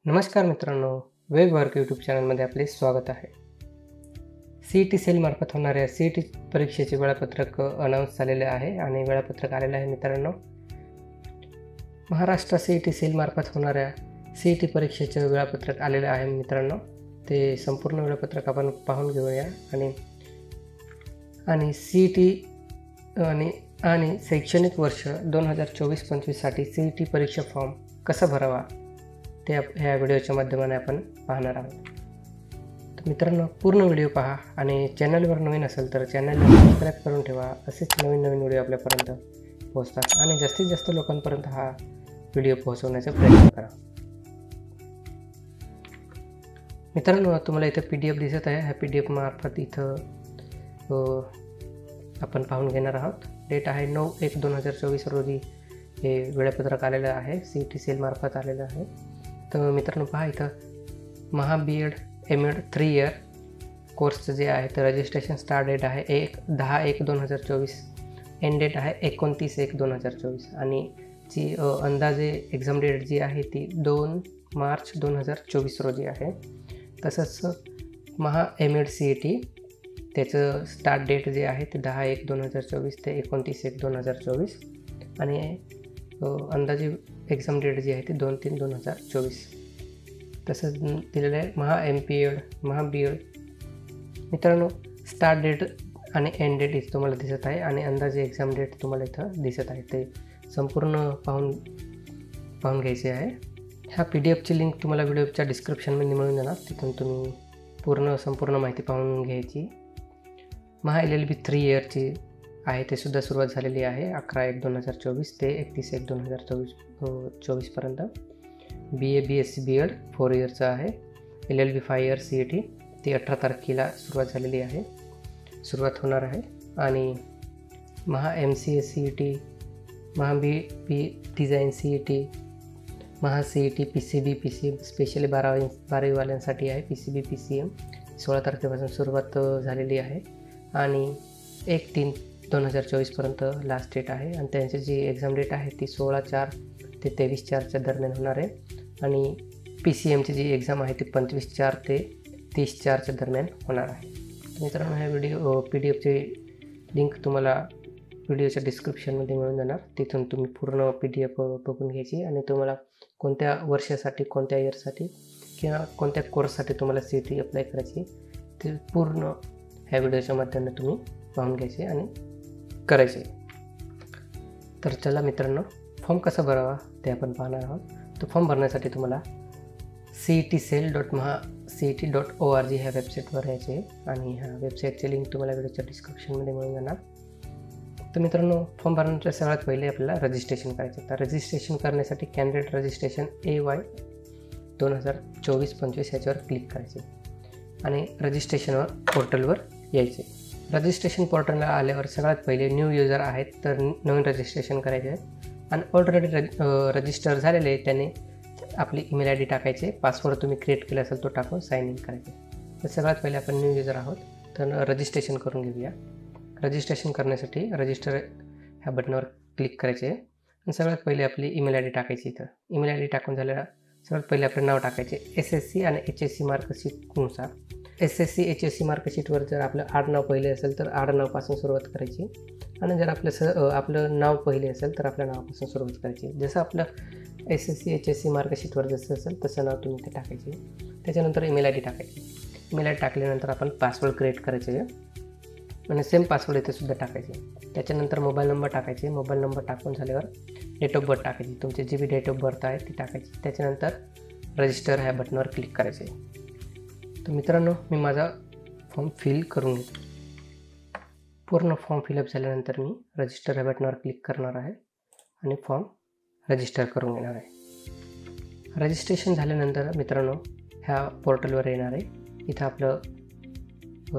नमस्कार मित्रांनो, web work YouTube चॅनलमध्ये आपले स्वागत आहे. CET सेलमार्फत होणाऱ्या CET परीक्षेचे वेळापत्रक अनाऊन्स झालेले आहे आणि वेळापत्रक आलेले आहे मित्रांनो. महाराष्ट्र CET सेलमार्फत होणाऱ्या CET परीक्षेचे वेळापत्रक आलेले आहे मित्रांनो. ते संपूर्ण वेळापत्रक आपण पाहून घेऊया आणि CET आणि शैक्षणिक वर्ष 2024-25 साठी CET परीक्षा फॉर्म कसा भरावा ते ह्या व्हिडिओच्या माध्यमाने आपण पाहणार आहोत. तर मित्रांनो, पूर्ण व्हिडिओ पहा आणि चॅनलवर नवीन असेल तर चॅनलला सबस्क्राईब करून ठेवा. असेच नवीन व्हिडिओ आपल्यापर्यंत पोहोचतात आणि जास्तीत जास्त लोकांपर्यंत हा व्हिडिओ पोहोचवण्याचा प्रयत्न करा. मित्रांनो, तुम्हाला इथं PDF दिसत आहे. ह्या PDF मार्फत इथं आपण पाहून घेणार आहोत. डेट आहे 9/1/2024 रोजी हे वेळापत्रक आलेलं आहे. CET सेलमार्फत आलेलं आहे. तर मित्रांनो पहा, इथं MB.Ed M.Ed 3 इयर कोर्सचं जे आहे तर रजिस्ट्रेशन स्टार्ट डेट आहे 10/1/2024, एंड डेट आहे 29/1/2024 आणि जी अंदाजे एक्झाम डेट जी आहे ती 2 मार्च 2024 रोजी आहे. तसंच M.Ed CET त्याचं स्टार्ट डेट जे आहे ते 10/1/2024 ते 29/1/2024 आणि अंदाजे एक्झाम डेट जी आहे ती 2/3/2024. तसंच दिलेलं आहे MB.Ed. मित्रांनो, स्टार्ट डेट आणि एंड डेट इथं तुम्हाला दिसत आहे आणि अंदाजे एक्झाम डेट तुम्हाला इथं दिसत आहे. ते संपूर्ण पाहून घ्यायचे आहे. ह्या PDFची लिंक तुम्हाला व्हिडिओच्या डिस्क्रिप्शनमध्ये मिळून जाणार. तिथून तुम्ही संपूर्ण माहिती पाहून घ्यायची. LLB 3 इयरची आहे ते सुद्धा सुरुवात झालेली आहे 11/1/2024 ते 31/1/2024 पर्यंत. BA BSc B.Ed 4 इयरचं आहे. LLB 5 इयर CET ती 18 तारखेला सुरुवात झालेली आहे, सुरुवात होणार आहे. आणि MCA CET, BB design CET, CET PCB PCM specially 12वीवाल्यांसाठी आहे. PCB PCM 16 तारखेपासून सुरुवात झालेली आहे आणि 1/3/2024 पर्यंत लास्ट डेट आहे. आणि त्यांची जी एक्झाम डेट आहे ती 16/4 ते 23/4च्या दरम्यान होणार आहे. आणि PCMची जी एक्झाम आहे ती 25/4 ते 30/4च्या दरम्यान होणार आहे. मित्रांनो, ह्या PDFची लिंक तुम्हाला व्हिडिओच्या डिस्क्रिप्शनमध्ये मिळून जाणार. तिथून तुम्ही पूर्ण PDF बघून घ्यायची आणि तुम्हाला कोणत्या वर्षासाठी, कोणत्या इयरसाठी किंवा कोणत्या कोर्ससाठी तुम्हाला CET अप्लाय करायची ते पूर्ण ह्या व्हिडिओच्या माध्यमाने तुम्ही पाहून घ्यायचे आणि करायचे. तर चला मित्रांनो, फॉर्म कसा भरावा ते आपण पाहणार आहोत. तो फॉर्म भरण्यासाठी तुम्हाला cetcell.mahacet.org ह्या वेबसाईटवर यायचे आणि ह्या वेबसाईटची लिंक तुम्हाला व्हिडिओच्या डिस्क्रिप्शनमध्ये मिळून जाणार. तर मित्रांनो, फॉर्म भरण्याच्या सगळ्यात पहिले आपल्याला रजिस्ट्रेशन करायचं. तर रजिस्ट्रेशन करण्यासाठी कॅन्डिडेट रजिस्ट्रेशन AY 2024-25 ह्याच्यावर क्लिक करायचे आणि रजिस्ट्रेशनवर पोर्टलवर यायचे. रजिस्ट्रेशन पोर्टलला आल्यावर सगळ्यात पहिले न्यू युजर आहेत तर नवीन रजिस्ट्रेशन करायचे आहे आणि ऑलरेडी रजिस्टर झालेले त्याने आपली ईमेल ID टाकायचे. पासवर्ड तुम्ही क्रिएट केला असेल तो टाकून साइन इन करायचे. तर सगळ्यात पहिले आपण न्यू युजर आहोत तर रजिस्ट्रेशन करून घेऊया. रजिस्ट्रेशन करण्यासाठी रजिस्टर ह्या बटनावर क्लिक करायचे आणि सगळ्यात पहिले आपली ईमेल ID टाकायची. इथं ईमेल ID टाकून झालेला सगळ्यात पहिले आपले नाव टाकायचे. SSC आणि HSC मार्कशीटनुसार SSC HSC मार्कशीटवर जर आपलं आडनाव पहिले असेल तर आडनावापासून सुरुवात करायची आणि जर आपलं नाव पहिले असेल तर आपल्या नावापासून सुरुवात करायची. जसं आपलं SSC HSC मार्कशीटवर जसं असेल तसं नाव तुम्ही ते टाकायचे. त्याच्यानंतर ईमेल ID टाकायची. ईमेल ID टाकल्यानंतर आपण पासवर्ड क्रिएट करायचे आणि सेम पासवर्ड इथे सुद्धा टाकायचे. त्याच्यानंतर मोबाईल नंबर टाकायचे. मोबाईल नंबर टाकून झाल्यावर डेट ऑफ बर्थ टाकायची. तुमची जी बी डेट ऑफ बर्थ आहे ती टाकायची. त्याच्यानंतर रजिस्टर ह्या बटनावर क्लिक करायचे. तर मित्रांनो, मी माझा फॉर्म फिल करून घेतो. पूर्ण फॉर्म फिलअप झाल्यानंतर मी रजिस्टर ह्या बटनावर क्लिक करणार आहे आणि फॉर्म रजिस्टर करून घेणार आहे. रजिस्ट्रेशन झाल्यानंतर मित्रांनो ह्या पोर्टलवर येणार आहे. इथं आपलं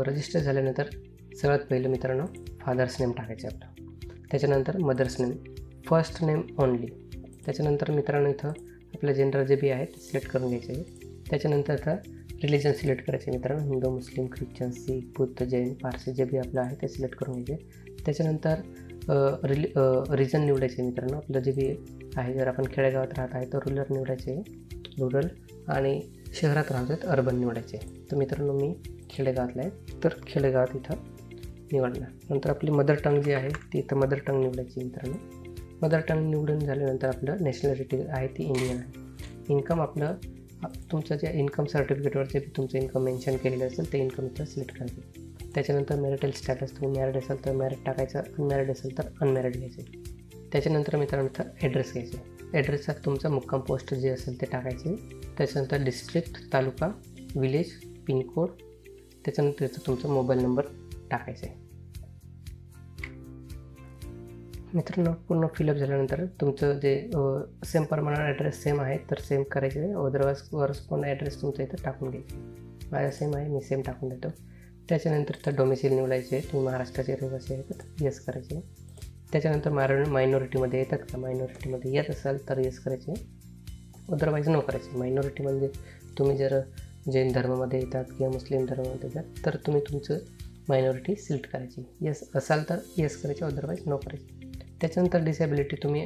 रजिस्टर झाल्यानंतर सगळ्यात पहिलं मित्रांनो फादर्स नेम टाकायचं आपलं. त्याच्यानंतर mother's name, first name only. त्याच्यानंतर मित्रांनो इथं आपलं जेंडर जे बी आहे ते सिलेक्ट करून घ्यायचं आहे. त्याच्यानंतर इथं रिलिजन सिलेक्ट करायचे मित्रांनो. हिंदू, मुस्लिम, ख्रिश्चन, शीख, बुद्ध, जैन, पारसी जे बी आपलं आहे ते सिलेक्ट करून घ्यायचे. त्याच्यानंतर रिजन निवडायचे मित्रांनो. आपलं जे बी आहे, जर आपण खेडेगावात राहत आहे तर रूरल निवडायचे. रूरल आणि शहरात राहतात अर्बन निवडायचे. तर मित्रांनो मी खेडेगावातला आहे, तर खेडेगावात इथं निवडणार. नंतर आपली मदर टंग जी आहे ती इथं मदर टंग निवडायची मित्रांनो. मदर टंग निवडून झाल्यानंतर आपलं नॅशनॅलिटी आहे ती इंडियन आहे. इन्कम आपलं तुमचं जे इन्कम सर्टिफिकेटवर जे तुमचं इन्कम मेन्शन केलेलं असेल ते इन्कम इथं सिलेक्ट करायचं. त्याच्यानंतर मॅरिटल स्टॅटस, तुम्ही मॅरिड असाल तर मॅरिड टाकायचं, अनमॅरिड असेल तर अनमॅरिड घ्यायचे. त्याच्यानंतर मित्रांनो इथं ॲड्रेस घ्यायचे. ॲड्रेसचा तुमचा मुक्काम पोस्ट जे असेल ते टाकायचे. त्याच्यानंतर डिस्ट्रिक्ट, तालुका, विलेज, पिनकोड, त्याच्यानंतर त्याचा तुमचा मोबाईल नंबर टाकायचा आहे. मित्रांनो पूर्ण फिलअप झाल्यानंतर तुमचं जे सेम परमनंट ॲड्रेस सेम आहे तर सेम करायचे आहे. अदरवाईज करस्पॉन्ड ॲड्रेस तुमचा इथं टाकून घ्यायचे. माझा सेम आहे, मी सेम टाकून देतो. त्याच्यानंतर तर डोमिसाईल निवडायचे. तुम्ही महाराष्ट्राचे रहिवासी आहे तर येस करायचे. त्याच्यानंतर मायनॉरिटीमध्ये येतात का, मायनॉरिटीमध्ये येत असाल तर येस करायचे, अदरवाईज नो करायचे. मायनॉरिटी म्हणजे तुम्ही जर जैन धर्मामध्ये येतात किंवा मुस्लिम धर्मामध्ये येतात तर तुम्ही तुमचं मायनॉरिटी सिलेक्ट करायची. येस असाल तर येस करायचे, अदरवाईज नो करायचे. त्याच्यानंतर डिसेबिलिटी, तुम्ही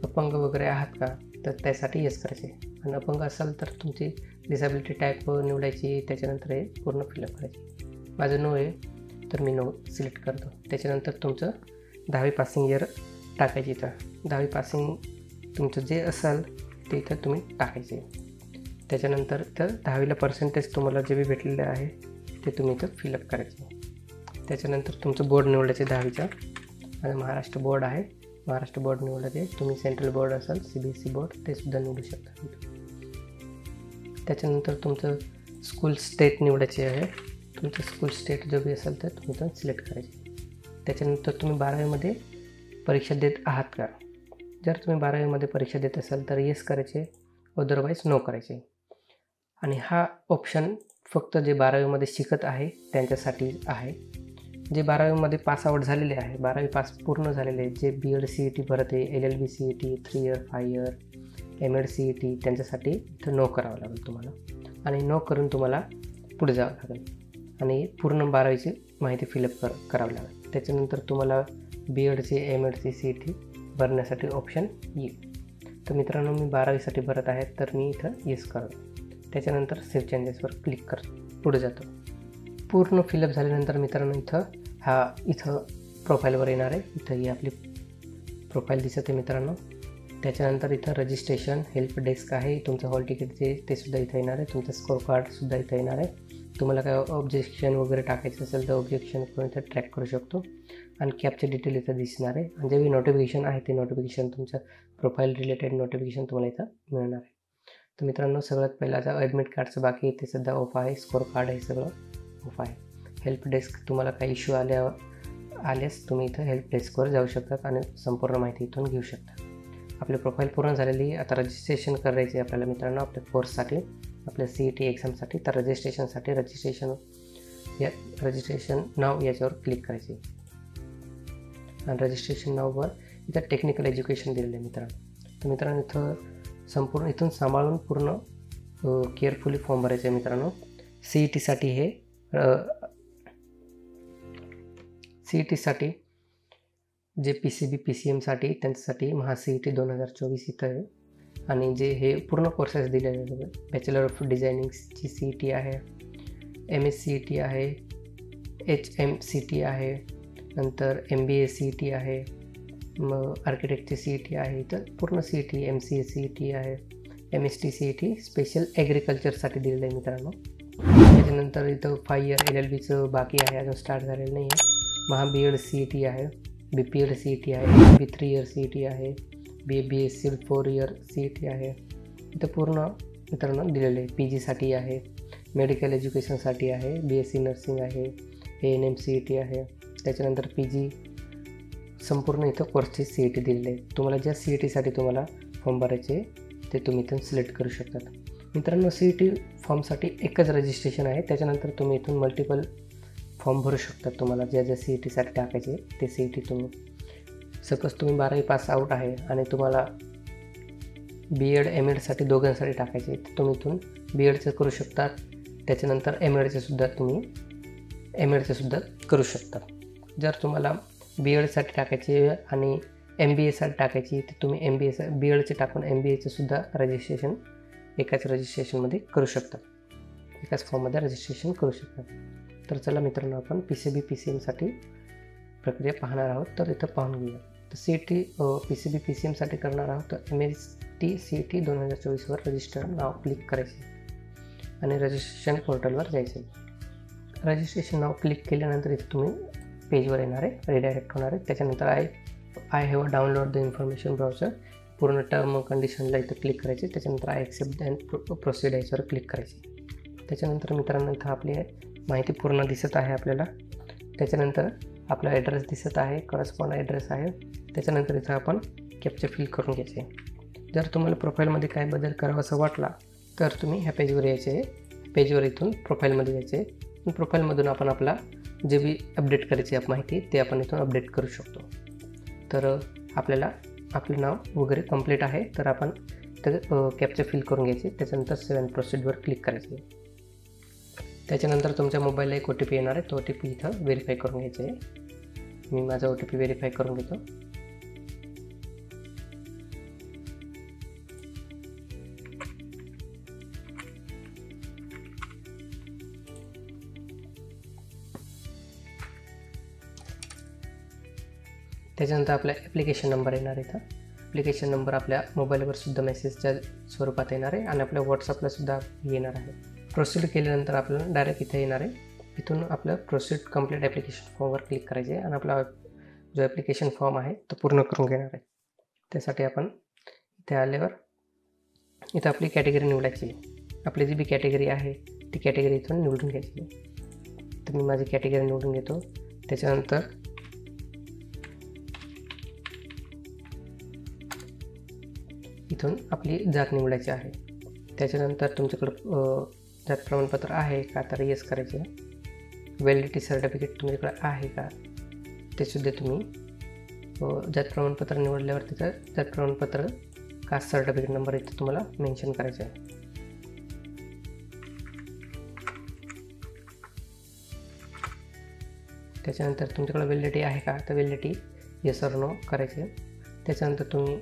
अपंग वगैरे आहात का तर त्यासाठी येस करायचे. आणि अपंग असाल तर तुमची डिसेबिलिटी टाईप निवडायची. त्याच्यानंतर हे पूर्ण फिलअप करायचे. माझं नो आहे तर मी नो सिलेक्ट करतो. त्याच्यानंतर तुमचं 10वी पासिंग इयर टाकायची. इथं 10वी पासिंग तुमचं जे असाल ते इथं तुम्ही टाकायचे. त्याच्यानंतर इथं 10वीला पर्सेंटेज तुम्हाला जे बी भेटलेलं आहे ते तुम्ही इथं फिलअप करायचे. त्याच्यानंतर तुमचं बोर्ड निवडायचे 10वीचा. आणि महाराष्ट्र बोर्ड आहे, महाराष्ट्र बोर्ड निवडायचे. तुम्ही सेंट्रल बोर्ड असाल CBSE बोर्ड ते सुद्धा निवडू शकता. त्याच्यानंतर तुमचं स्कूल स्टेट निवडायचे आहे. तुमचं स्कूल स्टेट जो बी असेल तर तुम्ही इथं सिलेक्ट करायचे. त्याच्यानंतर तुम्ही 12वीमध्ये परीक्षा देत आहात का, जर तुम्ही 12वीमध्ये परीक्षा देत असाल तर येस करायचे, अदरवाईज नो करायचे. आणि हा ऑप्शन फक्त जे 12वीमध्ये शिकत आहे त्यांच्यासाठी आहे. जे 12वीमध्ये पास आउट झालेले आहे, 12वी पास पूर्ण झालेले, जे BEd CET भरत आहे, LLB CET 3 year 5 year, MAd CET, त्यांच्यासाठी इथं नो करावं लागेल तुम्हाला. आणि नो करून तुम्हाला पुढे जावं लागेल आणि पूर्ण 12वीची माहिती फिलअप करावी लागेल. त्याच्यानंतर तुम्हाला BEdचे MAdचे CET भरण्यासाठी ऑप्शन येईल. तर मित्रांनो मी 12वीसाठी भरत आहे तर मी इथं येस करतो. त्याच्यानंतर सेव्ह चेंजेसवर क्लिक करतो, पुढे जातो. पूर्ण फिलअप झाल्यानंतर मित्रांनो इथं प्रोफाईलवर येणार आहे. इथं ही आपली प्रोफाईल दिसत आहे मित्रांनो. त्याच्यानंतर इथं रजिस्ट्रेशन, हेल्प डेस्क आहे, तुमचं हॉल तिकीट ते सुद्धा इथं येणार आहे. तुमचं स्कोर कार्डसुद्धा इथं येणार आहे. तुम्हाला काय ऑब्जेक्शन वगैरे टाकायचं असेल तर ऑब्जेक्शन करून इथं ट्रॅक करू शकतो. आणि कॅपचे डिटेल इथं दिसणार आहे. आणि जे नोटिफिकेशन आहे ते नोटिफिकेशन तुमचं प्रोफाईल रिलेटेड नोटिफिकेशन तुम्हाला इथं मिळणार आहे. तर मित्रांनो सगळ्यात पहिला आता ॲडमिट कार्डचं बाकी आहे ते सध्या ऑफ आहे. स्कोर कार्ड हे सगळं ऑफ आहे. हेल्प डेस्क, तुम्हाला काही इश्यू आल्यास तुम्ही इथं हेल्प डेस्कवर जाऊ शकतात आणि संपूर्ण माहिती इथून घेऊ शकता. आपली प्रोफाईल पूर्ण झालेली. आता रजिस्ट्रेशन करायचे आपल्याला मित्रांनो आपल्या कोर्ससाठी, आपल्या CET एक्झामसाठी. तर रजिस्ट्रेशन नाव याच्यावर क्लिक करायचे. आणि रजिस्ट्रेशन नाववर इथं टेक्निकल एज्युकेशन दिलेलं आहे मित्रांनो. तर मित्रांनो इथं संपूर्ण इथून सांभाळून पूर्ण केअरफुली फॉर्म भरायचे आहे मित्रांनो. CETसाठी हे CETसाठी जे PCB PCMसाठी त्यांच्यासाठी CET 2024 इथं आहे. आणि जे हे पूर्ण कोर्सेस दिलेले आहेत. बॅचलर ऑफ डिझायनिंगची CET आहे, MS CET आहे, HMCT आहे, नंतर MBA CET आहे, मग आर्किटेक्टची CET आहे. इथं पूर्ण CET, MCA CET आहे, MST CET स्पेशल ॲग्रिकल्चरसाठी दिलेलं आहे मित्रांनो. त्याच्यानंतर इथं 5 इयर LLBचं बाकी आहे, अजून स्टार्ट झालेलं नाही आहे. BEd CET आहे, BPEd CET आहे, MB 3 इयर CET आहे, BSc 4 इयर CET आहे. इथं पूर्ण मित्रांनो दिलेलं आहे. PGसाठी आहे, मेडिकल एज्युकेशनसाठी आहे, BSc नर्सिंग आहे, ANM CET आहे. त्याच्यानंतर PG संपूर्ण इथं कोर्सची CET दिलेली आहे. तुम्हाला ज्या CETसाठी तुम्हाला फॉर्म भरायचे ते तुम्ही इथून सिलेक्ट करू शकतात. मित्रांनो CET फॉर्मसाठी एकच रजिस्ट्रेशन आहे. त्याच्यानंतर तुम्ही इथून मल्टिपल फॉर्म भरू शकतात. तुम्हाला ज्या CETसाठी टाकायचे ते CET तुम्ही सपोज तुम्ही 12वी पास आउट आहे आणि तुम्हाला BEd MAdसाठी दोघांसाठी टाकायचे तर तुम्ही इथून BEdचं करू शकतात. त्याच्यानंतर MAdचं सुद्धा करू शकता. जर तुम्हाला BEdसाठी टाकायचे आणि MBAसाठी टाकायची तर तुम्ही BEdचे टाकून MBAचं सुद्धा रजिस्ट्रेशन एकाच रजिस्ट्रेशनमध्ये करू शकता, एकाच फॉर्ममध्ये रजिस्ट्रेशन करू शकता. तर चला मित्रांनो, आपण PCB PCMसाठी प्रक्रिया पाहणार आहोत. तर इथं पाहून घेऊया. तर CET PCB PCMसाठी करणार आहोत. तर MST CET 2024वर register now click करायचे आणि रजिस्ट्रेशन पोर्टलवर जायचे. रजिस्ट्रेशन नाव क्लिक केल्यानंतर इथे तुम्ही पेजवर येणार आहे, रिडायरेक्ट होणार आहे. त्याच्यानंतर I have download the information browser, पूर्ण टर्म कंडिशनला इथं क्लिक करायचे. त्याच्यानंतर आय ॲक्सेप्ट अँड प्रोसीड याच्यावर क्लिक करायचे. त्याच्यानंतर मित्रांनो, इथं आपली माहिती पूर्ण दिसत आहे आपल्याला. त्याच्यानंतर आपला ॲड्रेस दिसत आहे, करस्पॉन्ड ॲड्रेस आहे. त्याच्यानंतर इथं आपण कॅप्चा फिल करून घ्यायचे. जर तुम्हाला प्रोफाईलमध्ये काय बदल करावा असं वाटला तर तुम्ही ह्या पेजवर यायचे. पेजवर इथून प्रोफाईलमध्ये यायचे. प्रोफाईलमधून आपण आपला जे बी अपडेट करायची माहिती ते आपण इथून अपडेट करू शकतो. तर आपल्याला आपलं नाव वगैरे कंप्लीट आहे, तर आपण तर कॅप्चा फिल करून घ्यायचे. त्याच्यानंतर सेव्ह अँड प्रोसीडवर क्लिक करायचे. त्याच्यानंतर तुमच्या मोबाईलला एक OTP येणार आहे, तो OTP इथं व्हेरीफाय करून घ्यायचा आहे. मी माझा OTP व्हेरीफाय करून घेतो. त्याच्यानंतर आपला ॲप्लिकेशन नंबर येणार इथं. ॲप्लिकेशन नंबर आपल्या मोबाईलवर सुद्धा मेसेजच्या स्वरूपात येणार आहे आणि आपल्या व्हॉट्सअपला सुद्धा येणार आहे. प्रोसीड केल्यानंतर आपल्याला डायरेक्ट इथे येणार आहे. इथून आपलं प्रोसीड कंप्लीट ॲप्लिकेशन फॉर्मवर क्लिक करायचे आणि आपला जो ॲप्लिकेशन फॉर्म आहे तो पूर्ण करून घेणार आहे. त्यासाठी आपण इथे आल्यावर इथं आपली कॅटेगरी निवडायची. आपली जी बी कॅटेगरी आहे ती कॅटेगरी इथून निवडून घ्यायची. तर मी माझी कॅटेगरी निवडून घेतो. त्याच्यानंतर इथून आपली जात निवडायची आहे. त्याच्यानंतर तुमच्याकडं जात प्रमाणपत्र आहे का, तर येस करायचे. व्हॅलिडिटी सर्टिफिकेट तुमच्याकडे आहे का ते सुद्धा तुम्ही जात प्रमाणपत्र निवडल्यावर त्याचं जात प्रमाणपत्र कास्ट सर्टिफिकेट नंबर इथे तुम्हाला मेन्शन करायचं आहे. त्याच्यानंतर तुमच्याकडे व्हॅलिडिटी आहे का, तर व्हॅलिडिटी येस ऑर नो करायचे. त्याच्यानंतर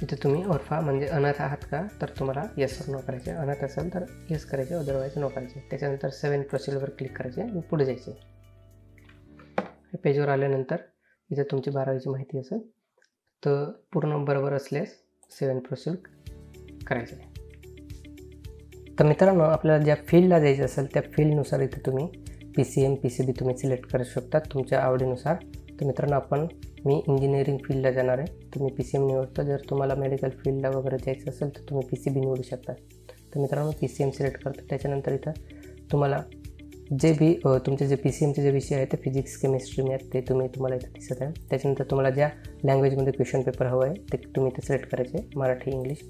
इथे तुम्ही ऑर्फा म्हणजे अनाथ आहात का, तर तुम्हाला येस ऑर नो करायचे. अनाथ असेल तर येस करायचे, अदरवाईज नो करायचे. त्याच्यानंतर सेव्ह अँड प्रोसीडवर क्लिक करायचे आणि पुढे जायचे. हे पेजवर आल्यानंतर इथे तुमची 12वीची माहिती असेल तर पूर्ण बरोबर असल्यास सेव्ह अँड प्रोसीड करायचे. तर मित्रांनो, आपल्याला ज्या फील्डला जायचं असेल त्या फील्डनुसार इथे तुम्ही PCM PCB तुम्ही सिलेक्ट करू शकता तुमच्या आवडीनुसार. तर मित्रांनो, मी इंजिनिअरिंग फील्डला जाणार आहे, तुम्ही PCM निवडतो. जर तुम्हाला मेडिकल फील्डला वगैरे जायचं असेल तर तुम्ही PCB निवडू शकता. तर मित्रांनो, PCM सिलेक्ट करतो. त्याच्यानंतर इथं तुम्हाला जे बी तुमचे जे PCMचे जे विषय आहेत ते फिजिक्स, केमिस्ट्री, मॅथ ते तुम्हाला इथं दिसत आहे. त्याच्यानंतर तुम्हाला ज्या लँग्वेजमध्ये क्वेश्चन पेपर हवं आहे ते तुम्ही इथे सिलेक्ट करायचे, मराठी, इंग्लिश.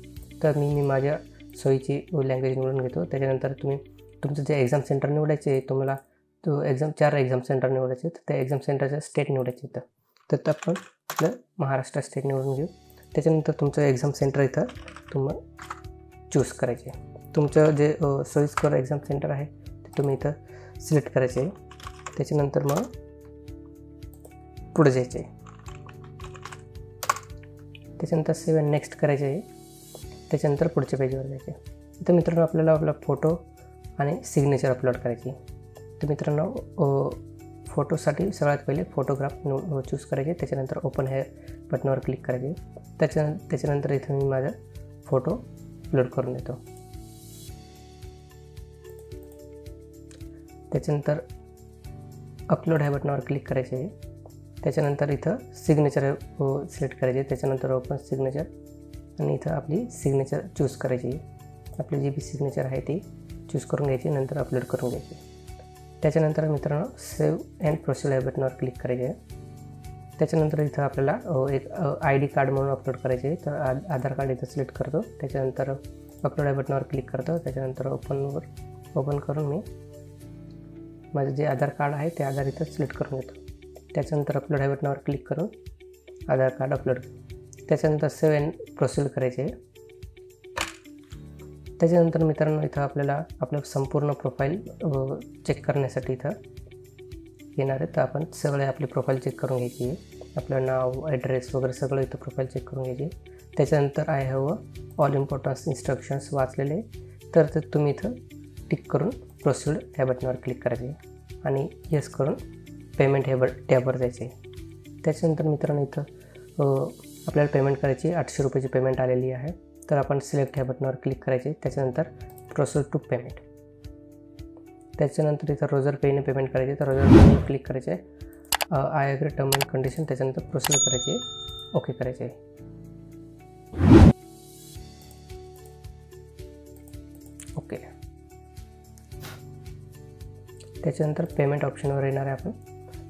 तर मी माझ्या सोयीची लँग्वेज निवडून घेतो. त्याच्यानंतर तुमचं जे एक्झाम सेंटर निवडायचे, तुम्हाला तो 4 एक्झाम सेंटर निवडायचे. तर त्या एक्झाम सेंटरचं स्टेट निवडायचे इथं. तर आपण आपलं महाराष्ट्र स्टेट निवडून घेऊ. त्याच्यानंतर तुमचं एक्झाम सेंटर इथं तुम्हाला चूज करायचे. तुमचं जे सोयीस्कर एक्झाम सेंटर आहे ते तुम्ही इथं सिलेक्ट करायचे. त्याच्यानंतर मग पुढे जायचे. त्याच्यानंतर सेव्ह अँड नेक्स्ट करायचे आहे. त्याच्यानंतर पुढच्या पेजवर जायचे. इथं मित्रांनो, आपल्याला आपला फोटो आणि सिग्नेचर अपलोड करायची. तर मित्रांनो, फोटोसाठी सगळ्यात पहिले फोटोग्राफ चूज करायचे. त्याच्यानंतर ओपन हे बटनावर क्लिक करायचे. त्याच्यानंतर इथं मी माझा फोटो अपलोड करून देतो. त्याच्यानंतर अपलोड ह्या बटनावर क्लिक करायचे. त्याच्यानंतर इथं सिग्नेचर सिलेक्ट करायचे. त्याच्यानंतर ओपन सिग्नेचर आणि इथं आपली सिग्नेचर चूज करायची. आपली जी बी सिग्नेचर आहे ती चूज करून घ्यायची, नंतर अपलोड करून घ्यायची. त्याच्यानंतर मित्रांनो, सेव्ह अँड प्रोसीड या बटनावर क्लिक करायचे. त्याच्यानंतर इथं आपल्याला एक ID कार्ड म्हणून अपलोड करायचे. तर आधार कार्ड इथं सिलेक्ट करतो. त्याच्यानंतर अपलोड या बटनावर क्लिक करतो. त्याच्यानंतर ओपन करून मी माझं जे आधार कार्ड आहे ते आधार इथं सिलेक्ट करून घेतो. त्याच्यानंतर अपलोड या बटनावर क्लिक करून आधार कार्ड अपलोड. त्याच्यानंतर सेव्ह अँड प्रोसीड करायचे. त्याच्यानंतर मित्रांनो, इथं आपल्याला आपलं संपूर्ण प्रोफाईल चेक करण्यासाठी इथं येणार आहे. तर आपण सगळे आपली प्रोफाईल चेक करून घ्यायची. आपलं नाव, ॲड्रेस वगैरे सगळं इथं प्रोफाईल चेक करून घ्यायची. त्याच्यानंतर I have all importance instructions वाचलेले, तर ते तुम्ही इथं टिक करून प्रोसीड ह्या बटनावर क्लिक करायचे आणि येस करून पेमेंट ह्या टॅबवर जायचे. त्याच्यानंतर मित्रांनो इथं आपल्याला पेमेंट करायची 800 रुपयाची पेमेंट आलेली आहे. तर आपण सिलेक्ट ह्या बटनावर क्लिक करायचे. त्याच्यानंतर प्रोसीड टू पेमेंट. त्याच्यानंतर इथं रोजर पेने पेमेंट करायचे, तर रोजर पेवर क्लिक करायचे. I agree term and condition. त्याच्यानंतर प्रोसीड करायचे, ओके करायचे. ओके. त्याच्यानंतर पेमेंट ऑप्शनवर येणार आहे आपण.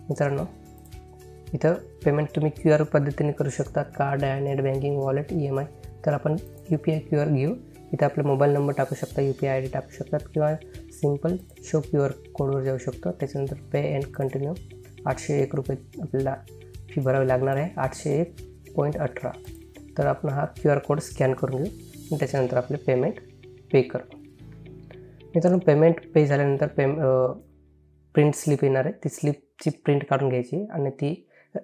मित्रांनो इथं पेमेंट तुम्ही QR पद्धतीने करू शकता, कार्ड आहे, नेट बँकिंग, वॉलेट, EMI. तर आपण UPI QR घेऊ. इथं आपला मोबाईल नंबर टाकू शकता, UPI ID टाकू शकतात किंवा सिम्पल शो QR कोडवर जाऊ शकतो. त्याच्यानंतर पे अँड कंटिन्यू. 801 रुपये आपल्याला फी भरावी लागणार आहे, 801.18. तर आपण हा QR कोड स्कॅन करून घेऊ आणि त्याच्यानंतर आपले पेमेंट पे करू. मित्रांनो पेमेंट पे झाल्यानंतर प्रिंट स्लिप येणार आहे. ती स्लिपची प्रिंट काढून घ्यायची आणि ती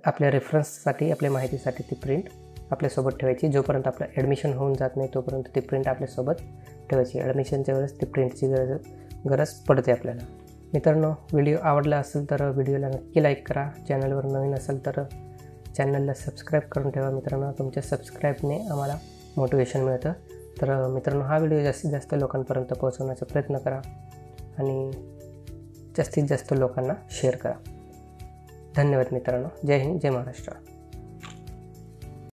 आपल्या रेफरन्ससाठी, आपल्या माहितीसाठी ती प्रिंट आपल्यासोबत ठेवायची. जोपर्यंत आपलं ॲडमिशन होऊन जात नाही तोपर्यंत ती प्रिंट आपल्यासोबत ठेवायची. ॲडमिशनच्या वेळेस ती प्रिंटची गरज पडते आपल्याला. मित्रांनो व्हिडिओ आवडला असेल तर व्हिडिओला नक्की लाईक करा. चॅनलवर नवीन असेल तर चॅनलला सबस्क्राईब करून ठेवा. मित्रांनो तुमच्या सबस्क्राईबने आम्हाला मोटिवेशन मिळतं. तर मित्रांनो हा व्हिडिओ जास्तीत जास्त लोकांपर्यंत पोहोचवण्याचा प्रयत्न करा आणि जास्तीत जास्त लोकांना शेअर करा. धन्यवाद मित्रांनो. जय हिंद, जय महाराष्ट्र.